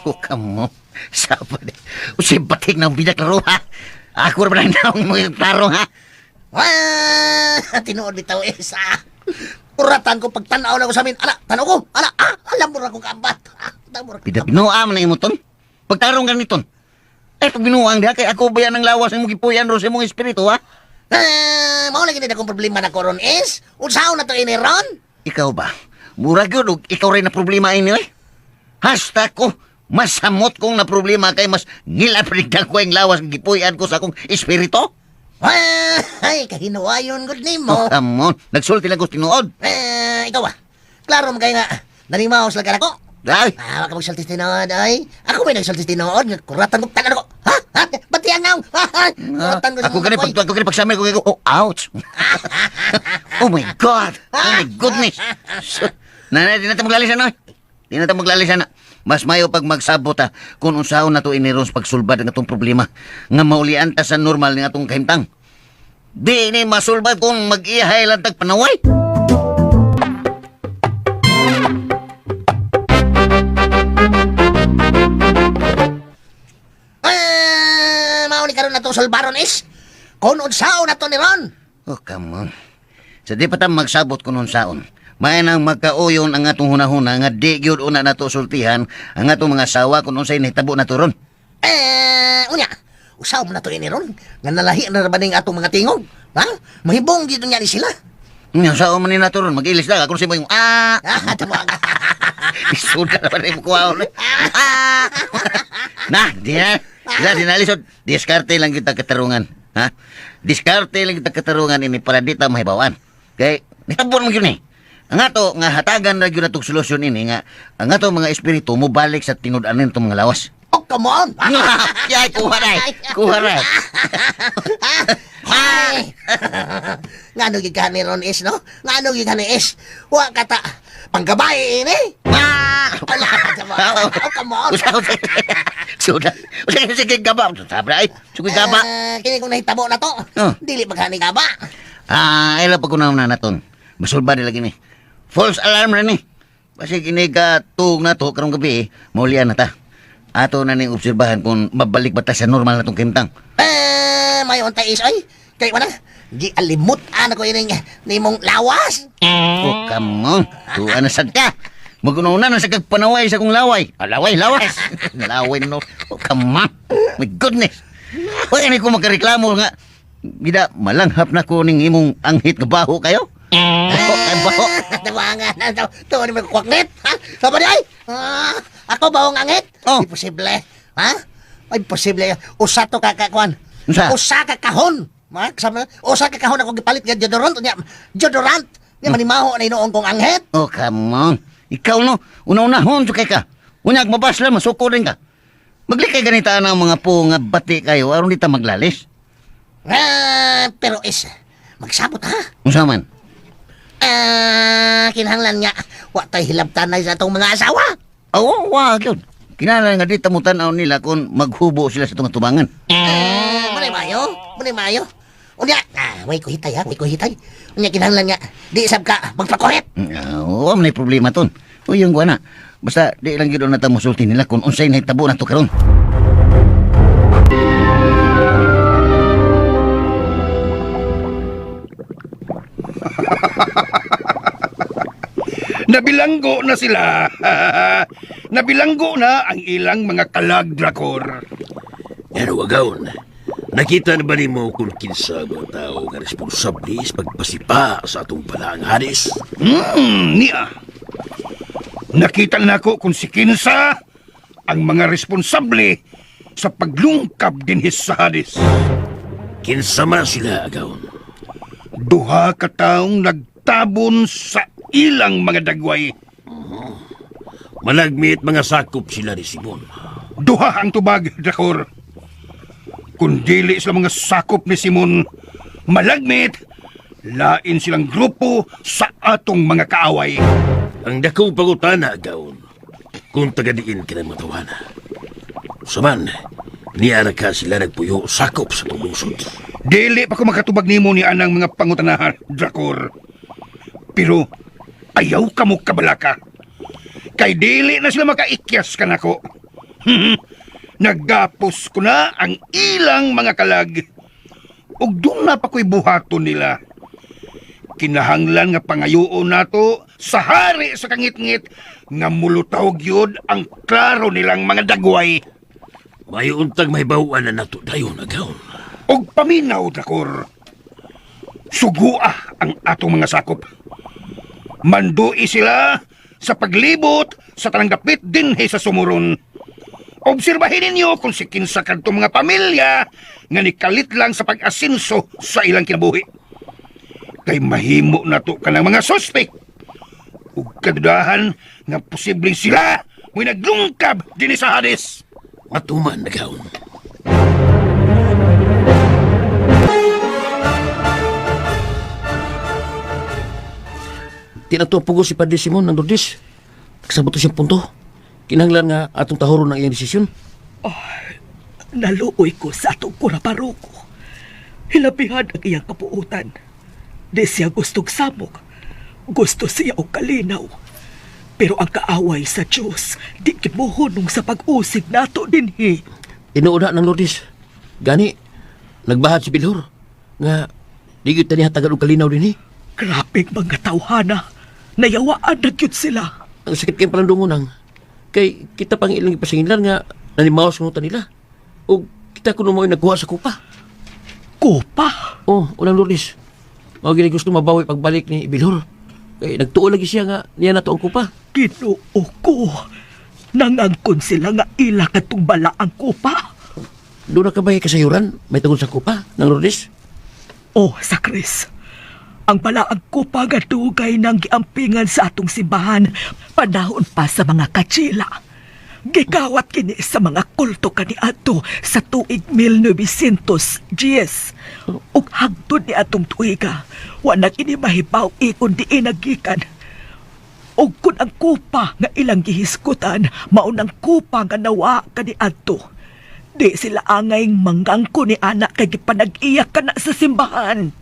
O kamo, sabi. Usay batik ng bidak laro, ha? Ako rin na naong mga klaro, ha? Tinuod bitaw is, Uratan ko pagtanaw na ko sa amin. Ala, tanaw ko. Ala, alam mo na kong kaambat. Pinuam na imuton. Pagtarong ganiton. Ay, pag binuang diha, kay ako ba yan ang lawas ng mugipuyan ro sa mong espiritu, ha? Mao lagi din akong problema na ko ron is. Unsaon na to ini ron? Ikaw ba? Murag yun, ikaw rin na problema ini, eh? Hasta ko, masamot kong na problema kay mas ngilaprigdan ko ang lawas ng gipuyan ko sa akong espiritu? Ay, kahinuayon good name mo. Oh, amon, nagsulti lang ko tinuod. Ikaw ba? Klaro mo kayo nga, nanimaw sa lagan ako. Ay! Wag ka magsultis tinood, ay. Ako may nagsultis tinood, kuratan ko tanan ako. Ha? Ba't yan nga? Kuratan ko sa Ako gani pagsamay ko, oh, ouch! Oh my God! Oh my goodness! Nanay, di na tayo maglalisan, no? Di na tayo maglalisan, na. Mas mayo pag magsabot, ha, kung unsaon na to iniron sa pagsulbad ng atong problema, nga maulian ta sa normal ng atong kahimtang. Di ni masulbad kung mag-ihay lang tag panaway. Mauni karon na itong solbaron is. Kung unsaon na to ni Ron. Oh, come on. Sa di pa ta magsabot kung unsaon. May nang magkauyon ang atong hunahuna nga di gyud una nato sultihan ang atong mga asawa kung unsay nahitabo na to ron. Unya, usaw mo na to ini Ron. Nga nalahi na ba ning atong mga tingog? Ha? Mahibong dito niya ni sila. Nga sao man ni nato ron mag-ilis lang ako si mo yung Tama ka. isuda na rin mo kuwaon. Nah, di nalisod. Diskarte lang kita katarungan. Ha? Diskarte lang kita katarungan ini para di ta mahibawan. Kay nitabon mo yun eh. Ang ato nga hatagan na yun atong solusyon ini nga ang ato mga espiritu mo balik sa tinud-anin itong mga lawas. Oh, come on. Yay, kuha na. Kuha na. Ngano gid ka ni Ron is, no? Ngano gid ka ni is? Wa kata panggabay ini. Ala, oh, come on. Sudah. Sige gaba. Sabra ay. Sige gaba. Kini kung nahitabo na to. Dili magani gaba. Ila pa ko na naton. Masulba nila gini. False alarm rin eh. Kasi gini ka tuog na to karong gabi maulian na ta. Ato na ning obserbahan kung mabalik ba ta sa normal na tong kimtang. May unta is ay. Kay wala. Di alimut ana ko ini ni mong lawas. Oh, come on. Tuwa na sad ka. Magunauna na sa kagpanaway sa kong laway. Laway, lawas. Laway no. Oh, come on. My goodness. Huwag ko magkareklamo nga. Gida, malanghap na ko ning imong anghit nga baho kayo. Ay, baho. Tawangan na daw. Tuwa ni may kwaknet. Ha? Saba di ay? Ako ba ang angit? Oh. Imposible. Ha? Imposible. Usa to kakakuan. Usa? Usa ka kahon. Kasama, usa ka kahon ako gipalit nga deodorant. Deodorant. Nga manimaho na inoong kong anghit. Oh, come on. Ikaw no, una-unahon kay ka. Unyag mabasla, masuko rin ka. Maglikay ganita na ang mga po nga bati kayo, aron di ta maglalis. Pero magsabot ha? Unsa man? Kinahanglan nga, wa tay hilabtanay sa atong mga asawa. Oo, wag yun. Kinahanglan nga di tamutan nila kung maghubo sila sa itong tubangan. Muna mayo. Unya, way ko hitay ha, way ko hitay. Unya kinahanglan nga, di isab ka, magpakuhit. Oo, may problema ton. O yung guwana. Basta di lang yun na tamusulti nila kung unsay na hitabo na to karon. Nabilanggo na sila. Nabilanggo na ang ilang mga kalag, Drakor. Pero wagaon, nakita na ba ni mo kung kinsa mga tao nga responsable sa pagpasipa sa atong palaang Hades? Niya. Nakita na ako kung si kinsa ang mga responsable sa paglungkab din sa Hades. Kinsa man sila, agaon? Duha ka taong nagtabon sa ilang mga dagway. Malagmit mga sakop sila ni Simon. Duha ang tubag, Drakor. Kung dili sila mga sakop ni Simon, malagmit, lain silang grupo sa atong mga kaaway. Ang dakong pangutana, agaon, kung tagadiin ka ng matawana. Saman, niya na ka sila nagpuyo sakop sa tumusod. Dili pa ko makatubag nimo ni anang mga pangutanahan, Drakor. Pero ayaw ka mo kabalaka. Kay dili na sila makaikyas ka nako. Naggapos ko na ang ilang mga kalag. Ug doon na pa ko'y buhaton nila. Kinahanglan nga pangayoon nato sa hari sa kangit-ngit nga mulutaw gyud ang klaro nilang mga dagway. May untag may bawaan na nato dayon, agaon. Og paminaw, Drakor. Sugua ang atong mga sakop. Mandui sila sa paglibot sa tananggapit dinhi sa sumuron. Obserbahin ninyo kung si kinsa kadto mga pamilya nga nikalit lang sa pag-asinso sa ilang kinabuhi. Kay mahimo na to ka ng mga suspect. Ug kadudahan nga posibleng sila mo'y naglungkab dinhi sa Hades. Matuman, agaon. Tinatupugo si Padre Simon ng Lourdes. Kasabot siyang punto. Kinahanglan nga atong tahoron ang iyang desisyon. Naluoy ko sa atong kuraparoko. Hilabihan ang iyang kapuutan. Di siya gustong samok. Gusto siya og kalinaw. Pero ang kaaway sa Diyos, di kimuhunong sa pag-usig nato dinhi. Inuuna ng Lourdes. Gani, nagbahat si Bilhor. Nga, di gyud tani hatagan og kalinaw dinhi. Grabing mga tawhana. Nayawaan na gyud sila. Ang sakit kayong palandungunang. Kay kita pang ilang ipasingilan nga nanimawas ng nila. O kita kuno mo nagkuha sa kupa. Kupa? Oh, unang Lourdes. Mga gini gusto mabawi pagbalik ni Bilhor. Kay nagtuo lagi siya nga niya na to ang kupa. Ginoo ko. Nangangkon sila nga ila katong bala ang kupa. Doon na ka ba kasayuran? May tungkol sa kupa ng Lourdes? Oh, sa Chris. Ang balaang kupa nga dugay ng giampingan sa atong simbahan panahon pa sa mga katsila. Gigawat kini sa mga kulto kaniadto sa tuig 1910. Ug hangtod ni atong tuiga, wa na kini mahibaw ikon di nagikan. Ug kun ang kupa nga ilang gihiskutan mao nang kupa nga nawa kaniadto. Di sila angay manggangko ni anak kay gipanag-iyak kana sa simbahan.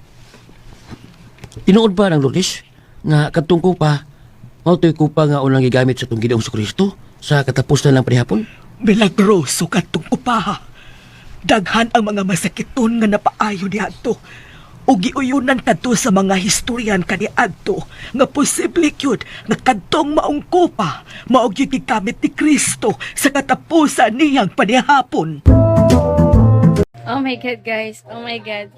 Tinuod ba ng Lourdes nga katong kupa, mao to'y kupa nga unang gigamit sa itong Gideong Kristo sa katapusan ng panihapon? Milagroso katong kupa. Daghan ang mga masakiton nga napaayo ni ato. o giuyunan kadto sa mga historian kaniadto nga posible gyud nga kadtong maong kopa mao gyud gigamit ni Kristo sa katapusan niyang panihapon. Oh my God, guys. Oh my God.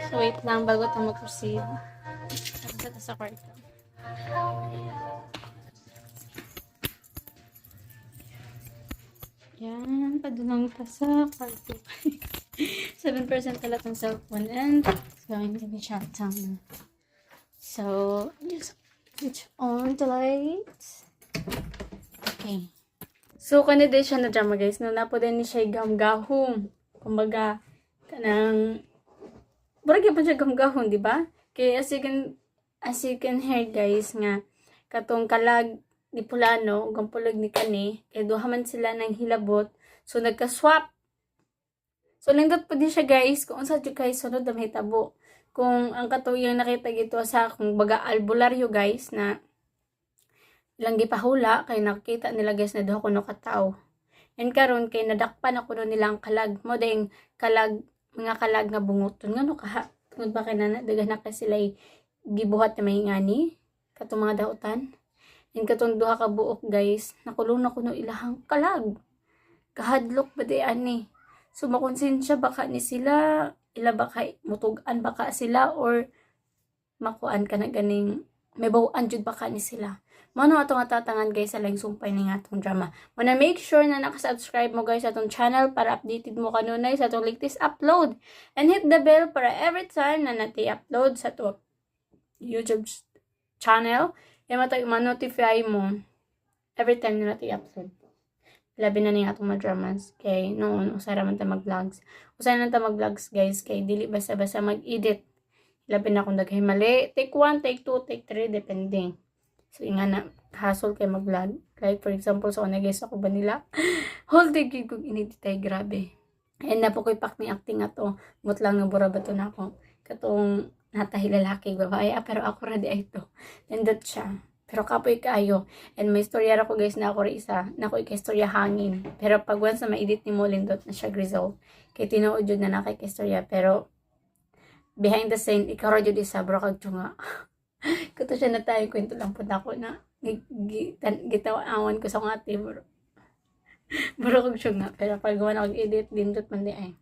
So, wait lang bago ito mag-proceed. Tapos ito sa kwarto. Yan. Padulong pa sa kwarto. 7% pala itong cellphone. And, it's going to be shut down. So, just switch on the lights. Okay. So, kanina siya na drama, guys. No, napo din ni siya gamgahong. Kumbaga, kanang barag pa siya gamgahon, di ba? Kaya as you can hear, guys, nga katong kalag ni Pulano ug ang pulag ni Kani, kay duha man sila nang hilabot, so nagka-swap. So nindot pa din siya, guys, kung unsa jud kay sunod na mahitabo. Kung ang katuyang nakita gito sa kung baga albularyo, guys, na ilang gipahula kay nakita nila, guys, na duha kuno ka tawo. And karon kay nadakpan ako no nilang kalag mo ding kalag mga kalag nga bungoton ngano kaha tungod ba kay nana daghan na kay sila gibuhat na mahingani katong mga daotan. And katong duha ka buok, guys, nakulong na kuno ilahang kalag. Kahadlok ba di ani? So makonsensya baka ni sila ila baka mutugan baka sila or makuan ka na ganing may bawaan jud baka ni sila. Mano atong atatangan, guys, sa laing sumpay ning atong drama. Muna make sure na naka-subscribe mo, guys, sa atong channel para updated mo kanunay sa atong latest upload. And hit the bell para every time na nati-upload sa atong YouTube channel, ma-notify mo every time na nati-upload. Labi na ning atong mga dramas. Kay noon usara man ta mag-vlogs. Usay na ta mag-vlogs, guys, kay dili basta-basta mag-edit. Labi na kung daghay mali, take 1, take 2, take 3, depende. So, nga na, hassle kay mag-vlog. Like, for example, so, guys, ako ba nila? Whole day kong ineditay, grabe. And na po ko'y pak ni acting nga to. Ngut lang nga bura ba to na ako. Katong natahilalaki, babae. Pero ako ready ay to. Nandot siya. Pero kapoy kaayo. And may storya ako, guys, na ako isa. Na ako ikay-storya hangin. Pero pag once na ma-edit ni mo, lindot na siya grizzle. Kaya tinuod yun na nakikistorya. Pero, behind the scene, ikaw radyo di sa bro kag tsunga. Kato siya na tayo, kwento lang po na ako na gitawaan ko sa mga ate, bro. Bro kag tsunga. Pero pag gawa na kag-edit, lindot man di ay.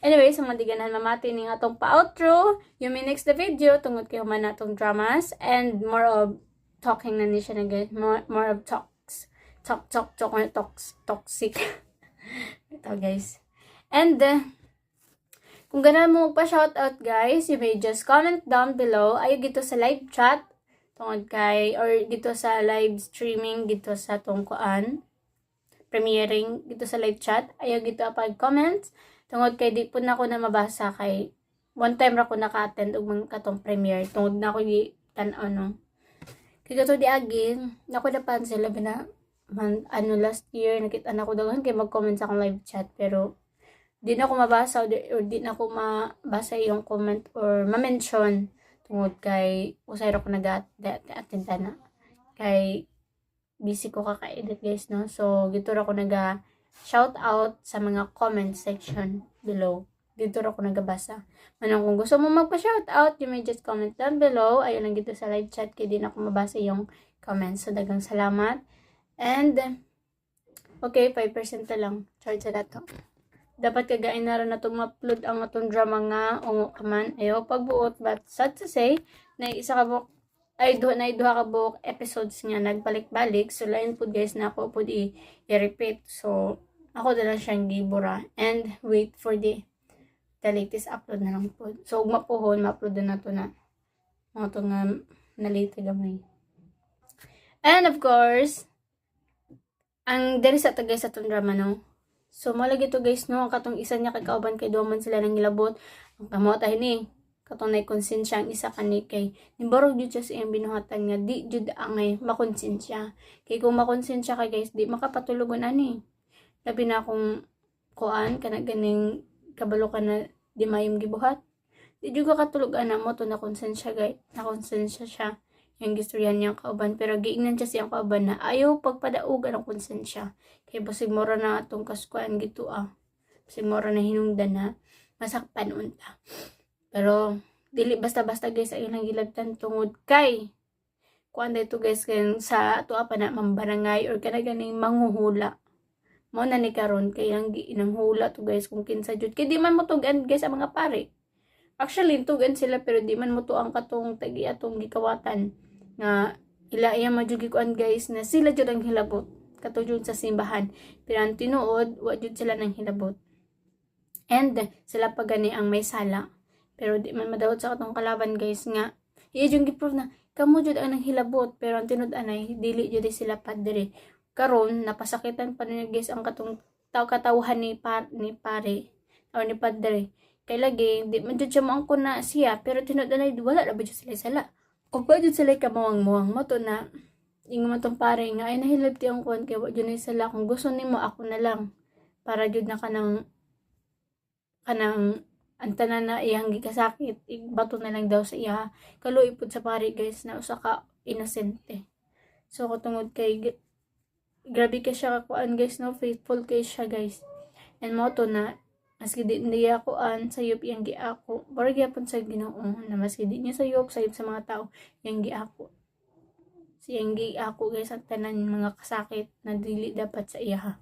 Anyway, sa mga diganan mamati ning atong pa-outro, yung may next na video, tungod kayo man atong dramas, and more of talking na ni siya na guys. More of talks. Toxic. Ito, guys. And, kung ganahan mo magpa-shoutout, guys, you may just comment down below. Ayaw gito sa live chat, tungod kay, or dito sa live streaming, dito sa tungkuan, premiering, dito sa live chat. Ayaw gito pag comments, tungod kay di po na ako na mabasa kay, one time ra ko naka-attend og mga katong premiere, tungod na ako di tan-aw no. Kaya gato di agin, ako napan sila bina, last year, nakita na ako dagan kay mag-comment sa akong live chat, pero, di na ako mabasa or di na ako mabasa yung comment or ma-mention tungod kay usay ra ko nag-attend na kay busy ko kaka-edit, guys, no. So gito ra ko shout out sa mga comment section below. Dito ra ko nagabasa. Manang kung gusto mo magpa-shout out, you may just comment down below. Ayun lang dito sa live chat kay di na ako mabasa yung comments. So dagang salamat. And okay, 5% na lang charge sa dato. Dapat kagain na rin na itong ma-upload ang atong drama nga ungo kaman. Ayaw pagbuot, but sad to say, na isa ka buok, duha ka buok episodes nga nagbalik-balik. So lain po, guys, na ako po i-repeat. So ako na lang siyang gibura. And wait for the latest upload na lang po. So mapuhon, ma-upload na ito na. Mga ito nga nalate gamay. And of course, ang dali sa tagay sa itong drama, no? So, malagi to, guys, no? Ang katong isa niya kay kauban kay duman sila nang ilabot. Ang kamotay ni. Katong naikonsensya ang isa kani kay. Nimbarog jud siya sa iyang binuhatan nga. Di jud angay makonsensya. Kay kung makonsensya ka, guys, di makapatulogon ani. Labi na akong kuan, kana ganing kabalo ka na di mayong gibuhat. Di jud ka katulugan na mo to na konsensya, guys. Na konsensya siya. Yung gistoryan niyang kauban. Pero giingnan siya siyang kauban na ayaw pagpadaugan ang konsensya. Kaya basig mora na itong kaskuan gitu Basig mora na hinungdan na. masakpan unta. Pero dili basta-basta guys sa ilang gilabtan tungod kay kuan dito guys kay sa ato pa na mambarangay or kana ganing manghuhula. Mao na ni karon kay ang hula to guys kung kinsa jud kay di man mo tugan guys ang mga pare. Actually tugan sila pero di man mo to ang katong tagi atong gikawatan nga ila iya majugi kuan guys na sila jud ang hilabot kato jud sa simbahan pero ang tinuod wa jud sila nang hilabot. And sila pa gani ang may sala. Pero di man madawat sa katong kalaban guys nga iya jud gi-prove na kamo jud ang hilabot pero ang tinud-anay dili jud sila padre. Karon napasakitan pa niya guys ang katong katawhan ni pare o ni padre. Kay lagi di man jud siya maangkon na siya pero tinud-anay wala ra ba jud sila sala. Og ba jud sila kamawang-muwang mo to na ingon mo tong pare nga ay nahilabti ang kuan kay wa jud na sala kung gusto nimo ako na lang para jud na kanang ang tanan na iyang gikasakit ibato na lang daw sa iya kaluoy pud sa pare guys na usa ka inosente. So katungod kay grabe ka siya kakuan guys no, faithful kay siya guys. And mo to na maski di niya kuan sayop iyang giako para gyapon sa Ginoo na maski di niya sayop sa mga tao iyang giako. Siyang giako guys ang tanan mga kasakit na dili dapat sa iya.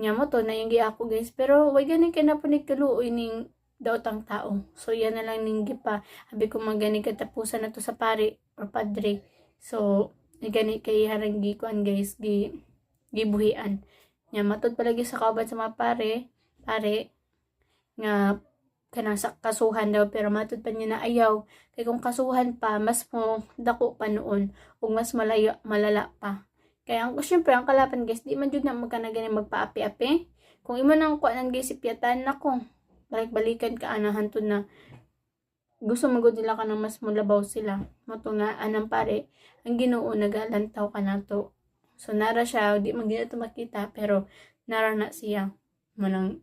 Nya mo to na iyang giako guys pero way gani kay napunig kaluoy ning daw tang tao. So yan na lang ning gipa abi ko magani katapusan na to sa pare or padre. So gani kay harang gikuan guys gibuhian. Nya matod palagi sa kauban sa mga pare nga kanang sa kasuhan daw pero matod pa niya na ayaw kay kung kasuhan pa mas mo dako pa noon ug mas malala pa. Kaya ang syempre ang kalaban guys di man jud na magkana gani magpaapi-api. Kung imo nang kuanan guys sipyatan nako balik-balikan ka anahan to na gusto magud nila ka ng mas mulabaw sila. Moto nga anang pare ang Ginoo nagalantaw ka nato. So nara siya di man ginato makita pero nara na siya manang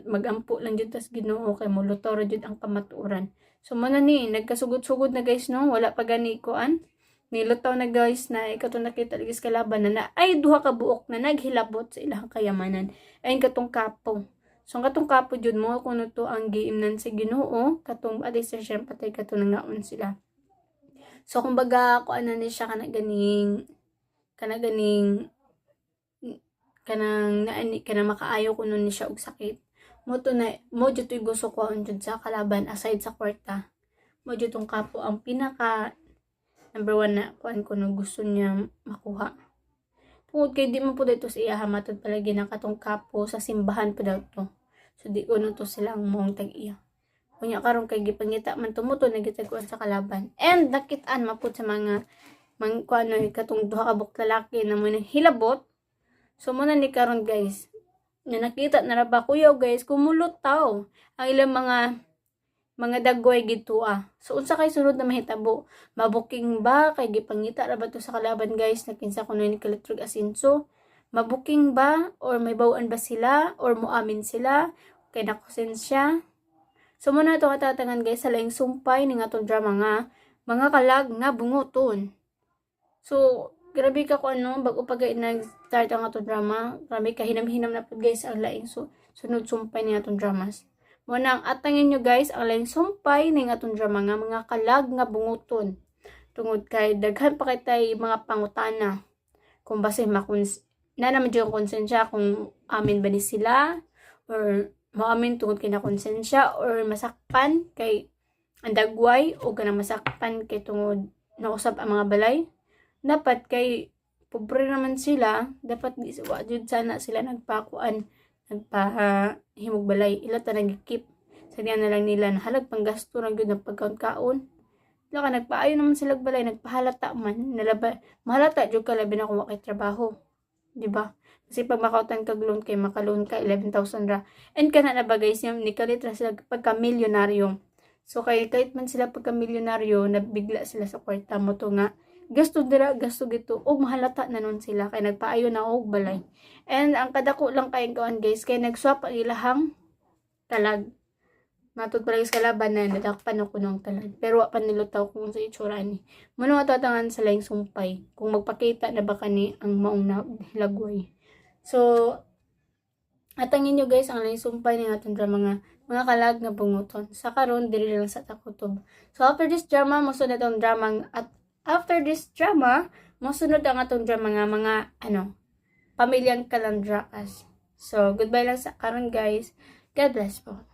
magampo lang jud tas Ginoo kay mulutor jud ang kamatuoran. So man ni nagkasugod-sugod na guys no wala pa gani kuan nilutaw na guys na ikato nakita guys kalaban na ay duha ka buok na naghilabot sa ilang kayamanan ay katong kapo. So katong kapo jud mo kuno to ang giimnan sa Ginoo katong aday sa siya patay katong nangaon sila. So kumbaga kuan na ni siya kana ganing kanang makaayo kuno ni siya og sakit. Mo jud tuy gusto ko jud sa kalaban aside sa kwarta. Mo jud tong kapo ang pinaka number 1 na kuan kuno gusto niya makuha. Tungod kay di mo po dito sa iya matod palagi na katong kapo sa simbahan pa daw to. So di ko to silang mong tag-iya. Kunya karon kay gipangita man tumuto nagitaguan sa kalaban. And nakitaan mapud sa mga kuano katong duha ka buk lalaki na mo hilabot. So muna ni karon guys. Na nakita na ra ba kuya guys kumulot taw ang ilang mga dagway gitua. So unsa kay sunod na mahitabo? Mabuking ba kay gipangita ra ba to sa kalaban guys na kinsa kuno ni Kalitrog Asinso? Mabuking ba or may bawaan ba sila or muamin sila kay nakonsensya? So muna ito katatangan guys sa laing sumpay ning atong drama nga mga kalag nga bunguton. So grabe ka kung ano bago pa gay nag-start ang atong drama. Grabe ka hinam-hinam na po guys ang laing sunod sumpay ning atong dramas. Muna ang atangin nyo guys ang laing sumpay ning atong drama nga mga kalag nga bunguton. Tungod kay daghan pa kay tay mga pangutana kung base na naman yung konsensya kung amin ba ni sila or maamin tungod kay na konsensya or masakpan kay ang dagway o kanang masakpan kay tungod nausap ang mga balay. Dapat kay pobre naman sila, dapat di jud sana sila nagpakuan nagpahimog balay ila ta nagikip sa diyan na lang nila nahalag panggasto ra gyud ng pagkaon-kaon. Ila ka nagpaayo naman sila balay nagpahalata man nalaba mahalata jud ka labi na kung wa kay trabaho. Diba? Kasi pag makautan kag loan kay makaloan ka 11,000 ra. And kana na ba guys yung nikalitra sila pagka milyonaryo. So kahit man sila pagka milyonaryo nabigla sila sa kwarta mo to nga gasto dira gasto gito og mahalata na nun sila kay nagpaayo na og balay. And ang kadako lang kay kawan guys kay nagswap ang ilahang talag. Matod pala sa kalaban na nadakpan ako ng talag. Pero wa pa nilutaw kung sa itsura ni. Muna matatangan sa laing sumpay kung magpakita na ba kani ang maong na hilagway. So Atangin nyo guys ang laing sumpay ni atong drama mga kalag nga bunguton. Sa karon diri lang sa takutob. So after this drama mosunod ang drama at after this drama mosunod ang atong drama nga mga pamilyang kalandrakas. So goodbye lang sa karon guys. God bless po.